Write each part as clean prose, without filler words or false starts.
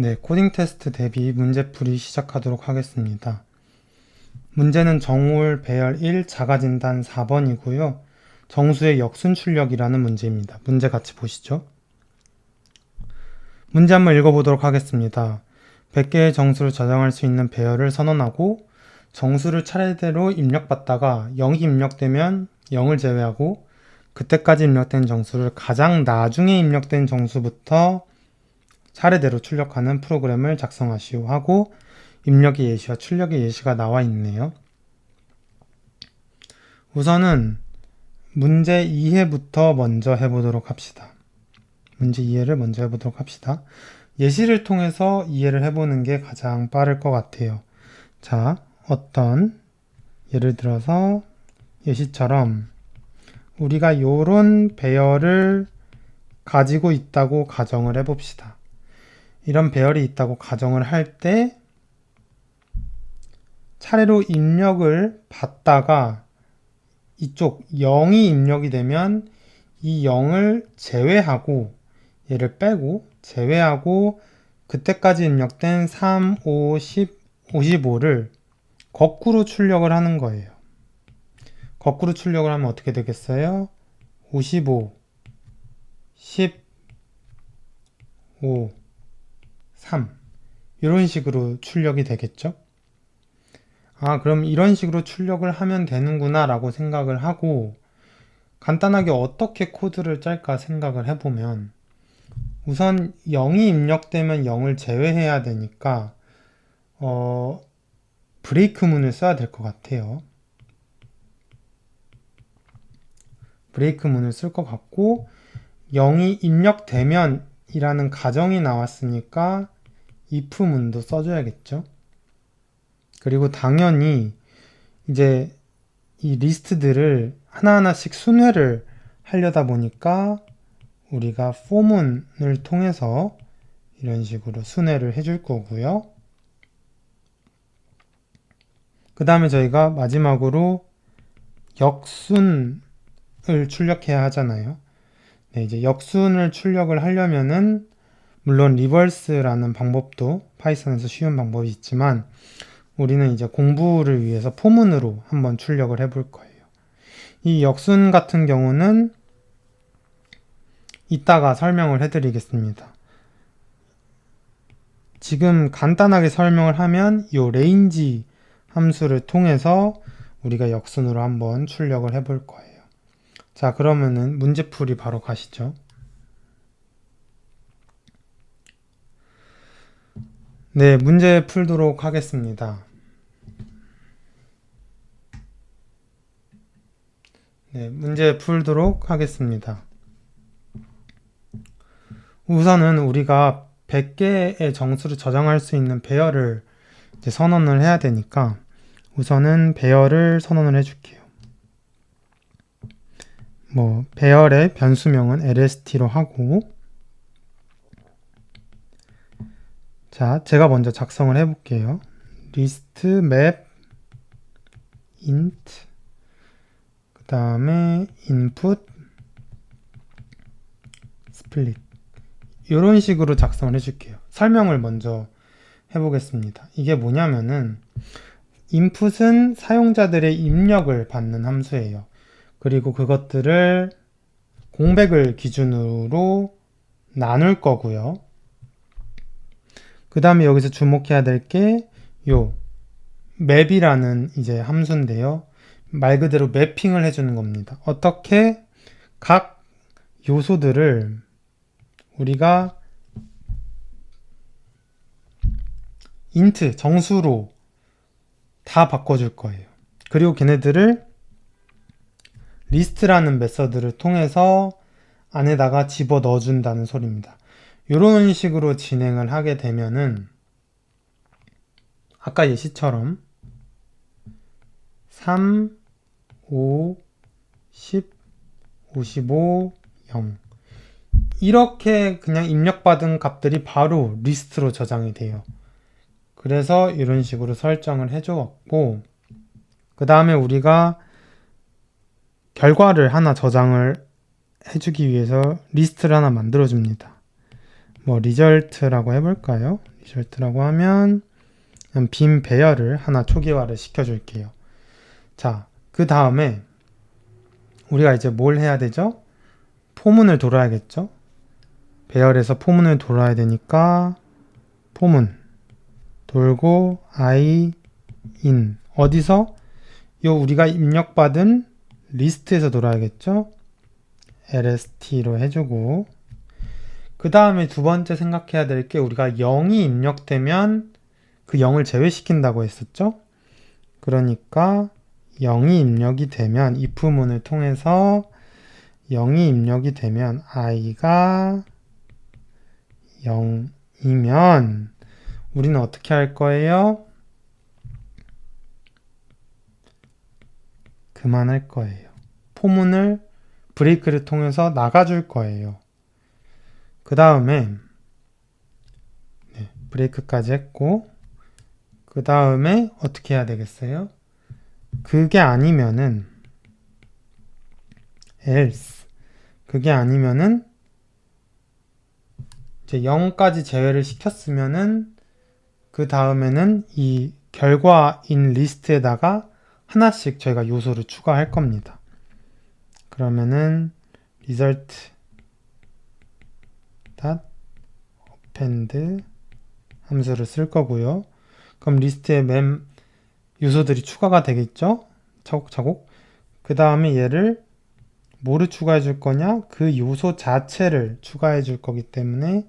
네, 코딩 테스트 대비 문제풀이 시작하도록 하겠습니다. 문제는 정올 배열 1 자가진단 4번이고요. 정수의 역순 출력이라는 문제입니다. 문제 같이 보시죠. 문제 한번 읽어보도록 하겠습니다. 100개의 정수를 저장할 수 있는 배열을 선언하고 정수를 차례대로 입력받다가 0이 입력되면 0을 제외하고 그때까지 입력된 정수를 가장 나중에 입력된 정수부터 차례대로 출력하는 프로그램을 작성하시오 하고 입력의 예시와 출력의 예시가 나와 있네요. 우선은 문제 이해부터 먼저 해보도록 합시다. 문제 이해를 먼저 해보도록 합시다. 예시를 통해서 이해를 해보는 게 가장 빠를 것 같아요. 자, 어떤 예를 들어서 예시처럼 우리가 요런 배열을 가지고 있다고 가정을 해봅시다. 이런 배열이 있다고 가정을 할 때 차례로 입력을 받다가 이쪽 0이 입력이 되면 이 0을 제외하고 얘를 빼고 제외하고 그때까지 입력된 3, 5, 10, 55를 거꾸로 출력을 하는 거예요. 거꾸로 출력을 하면 어떻게 되겠어요? 55, 10, 5, 3 이런 식으로 출력이 되겠죠? 아, 그럼 이런 식으로 출력을 하면 되는구나 라고 생각을 하고 간단하게 어떻게 코드를 짤까 생각을 해보면 우선 0이 입력되면 0을 제외해야 되니까 브레이크 문을 써야 될 것 같아요. 브레이크 문을 쓸 것 같고 0이 입력되면 이라는 가정이 나왔으니까 if 문도 써줘야겠죠. 그리고 당연히 이제 이 리스트들을 하나하나씩 순회를 하려다 보니까 우리가 for문을 통해서 이런 식으로 순회를 해줄 거고요. 그 다음에 저희가 마지막으로 역순을 출력해야 하잖아요. 네, 이제 역순을 출력을 하려면은 물론 리버스라는 방법도 파이썬에서 쉬운 방법이 있지만 우리는 이제 공부를 위해서 포문으로 한번 출력을 해볼 거예요. 이 역순 같은 경우는 이따가 설명을 해드리겠습니다. 지금 간단하게 설명을 하면 이 range 함수를 통해서 우리가 역순으로 한번 출력을 해볼 거예요. 자, 그러면은 문제풀이 바로 가시죠. 네, 문제 풀도록 하겠습니다. 네, 문제 풀도록 하겠습니다. 우선은 우리가 100개의 정수를 저장할 수 있는 배열을 이제 선언을 해야 되니까 우선은 배열을 선언을 해줄게요. 배열의 변수명은 lst로 하고 자, 제가 먼저 작성을 해볼게요. list map int 그 다음에 input split 이런 식으로 작성을 해줄게요. 설명을 먼저 해보겠습니다. 이게 뭐냐면은 input은 사용자들의 입력을 받는 함수예요. 그리고 그것들을 공백을 기준으로 나눌 거고요. 그 다음에 여기서 주목해야 될 게 요 map이라는 이제 함수인데요. 말 그대로 매핑을 해주는 겁니다. 어떻게 각 요소들을 우리가 int 정수로 다 바꿔줄 거예요. 그리고 걔네들을 list라는 메서드를 통해서 안에다가 집어 넣어준다는 소리입니다. 이런 식으로 진행을 하게 되면은 아까 예시처럼 3, 5, 10, 55, 0 이렇게 그냥 입력받은 값들이 바로 리스트로 저장이 돼요. 그래서 이런 식으로 설정을 해주었고 그 다음에 우리가 결과를 하나 저장을 해주기 위해서 리스트를 하나 만들어줍니다. 뭐 result라고 해볼까요? result라고 하면 빈 배열을 하나 초기화를 시켜줄게요. 자, 그 다음에 우리가 이제 뭘 해야 되죠? 포문을 돌아야겠죠? 배열에서 포문을 돌아야 되니까 포문 돌고 i in 어디서? 요 우리가 입력받은 리스트에서 돌아야겠죠? lst로 해주고 그 다음에 두 번째 생각해야 될 게 우리가 0이 입력되면 그 0을 제외시킨다고 했었죠? 그러니까 0이 입력이 되면 if문을 통해서 0이 입력이 되면 i가 0이면 우리는 어떻게 할 거예요? 그만할 거예요. 포문을 브레이크를 통해서 나가줄 거예요. 그 다음에 브레이크까지 했고 그 다음에 어떻게 해야 되겠어요? 그게 아니면은 else 그게 아니면은 이제 0까지 제외를 시켰으면은 그 다음에는 이 결과인 리스트에다가 하나씩 저희가 요소를 추가할 겁니다. 그러면은 result append 함수를 쓸 거고요. 그럼 리스트에 요소들이 추가가 되겠죠? 차곡차곡. 그 다음에 얘를 뭐를 추가해 줄 거냐? 그 요소 자체를 추가해 줄 거기 때문에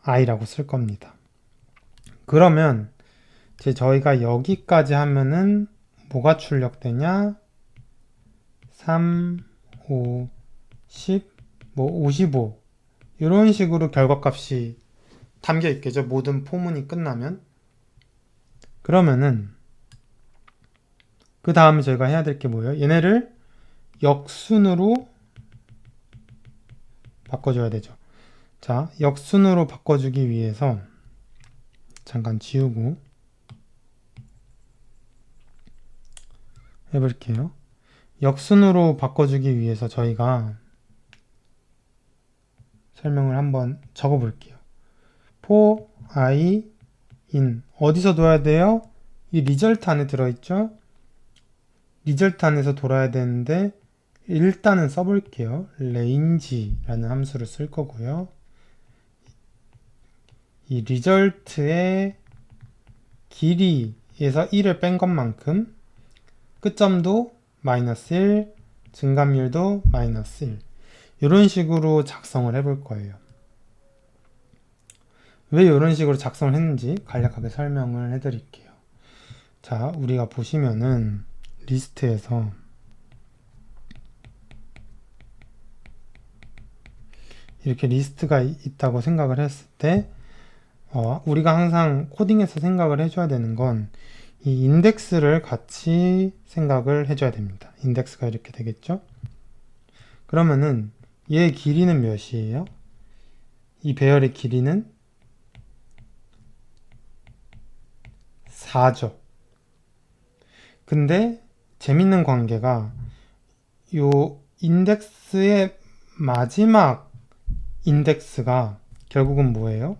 i라고 쓸 겁니다. 그러면 이제 저희가 여기까지 하면은 뭐가 출력되냐? 3, 5, 10, 뭐 55 이런 식으로 결과값이 담겨 있겠죠. 모든 포문이 끝나면. 그러면은 그 다음에 저희가 해야 될 게 뭐예요? 얘네를 역순으로 바꿔줘야 되죠. 자, 역순으로 바꿔주기 위해서 잠깐 지우고 해볼게요. 역순으로 바꿔주기 위해서 저희가 설명을 한번 적어볼게요. for i in 어디서 둬야 돼요? 이 result 안에 들어있죠? result 안에서 돌아야 되는데 일단은 써볼게요. range라는 함수를 쓸 거고요. 이 result의 길이에서 1을 뺀 것만큼 끝점도 -1, 증감률도 -1 이런 식으로 작성을 해볼 거예요. 왜 이런 식으로 작성을 했는지 간략하게 설명을 해드릴게요. 자, 우리가 보시면은 리스트에서 이렇게 리스트가 있다고 생각을 했을 때 우리가 항상 코딩에서 생각을 해줘야 되는 건 이 인덱스를 같이 생각을 해줘야 됩니다. 인덱스가 이렇게 되겠죠? 그러면은 얘의 길이는 몇이에요? 이 배열의 길이는 4죠. 근데 재밌는 관계가 요 인덱스의 마지막 인덱스가 결국은 뭐예요?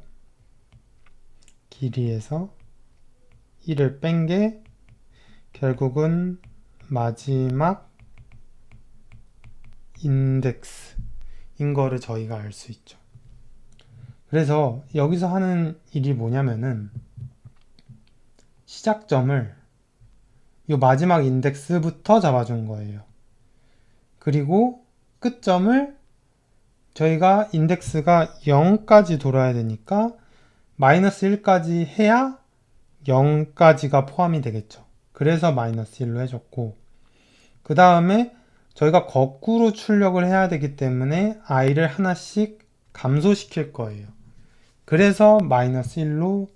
길이에서 1을 뺀 게 결국은 마지막 인덱스인 거를 저희가 알 수 있죠. 그래서 여기서 하는 일이 뭐냐면은 시작점을 요 마지막 인덱스부터 잡아준 거예요. 그리고 끝점을 저희가 인덱스가 0까지 돌아야 되니까 -1까지 해야 0까지가 포함이 되겠죠. 그래서 -1로 해줬고 그 다음에 저희가 거꾸로 출력을 해야 되기 때문에 i를 하나씩 감소시킬 거예요. 그래서 -1로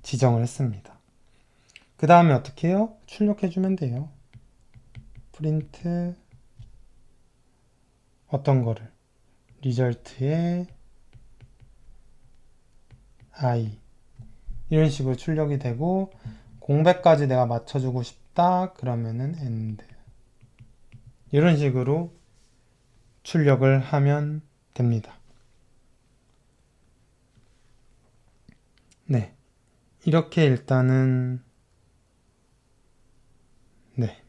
지정을 했습니다. 그 다음에 어떻게 해요? 출력해주면 돼요. 프린트 어떤 거를? result의 i 이런 식으로 출력이 되고 공백까지 내가 맞춰주고 싶다 그러면은 end 이런 식으로 출력을 하면 됩니다. 네. 이렇게 일단은 네.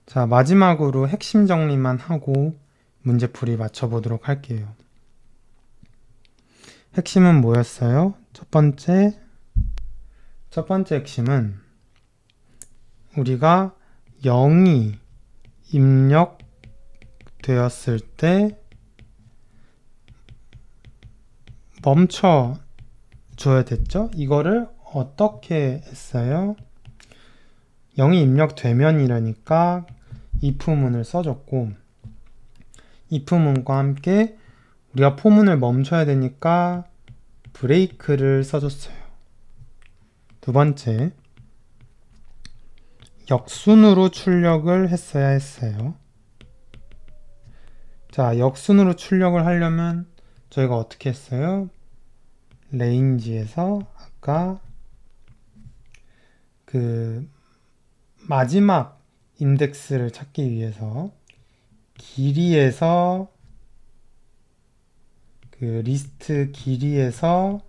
자, 마지막으로 핵심 정리만 하고 문제풀이 맞춰보도록 할게요. 핵심은 뭐였어요? 첫 번째 핵심은 우리가 0이 입력되었을 때 멈춰 줘야 됐죠? 이거를 어떻게 했어요? 0이 입력되면이라니까 if문을 써줬고, if문과 함께 우리가 포문을 멈춰야 되니까 브레이크를 써줬어요. 두 번째, 역순으로 출력을 했어야 했어요. 자, 역순으로 출력을 하려면 저희가 어떻게 했어요? 레인지에서 아까 그 마지막 인덱스를 찾기 위해서 길이에서 그 리스트 길이에서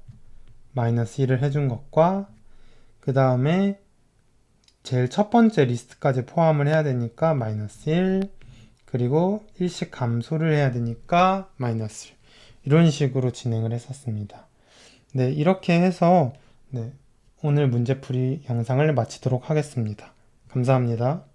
마이너스 1을 해준 것과 그 다음에 제일 첫 번째 리스트까지 포함을 해야 되니까 마이너스 1, 그리고 일씩 감소를 해야 되니까 마이너스 1, 이런 식으로 진행을 했었습니다. 네, 이렇게 해서 네, 오늘 문제풀이 영상을 마치도록 하겠습니다. 감사합니다.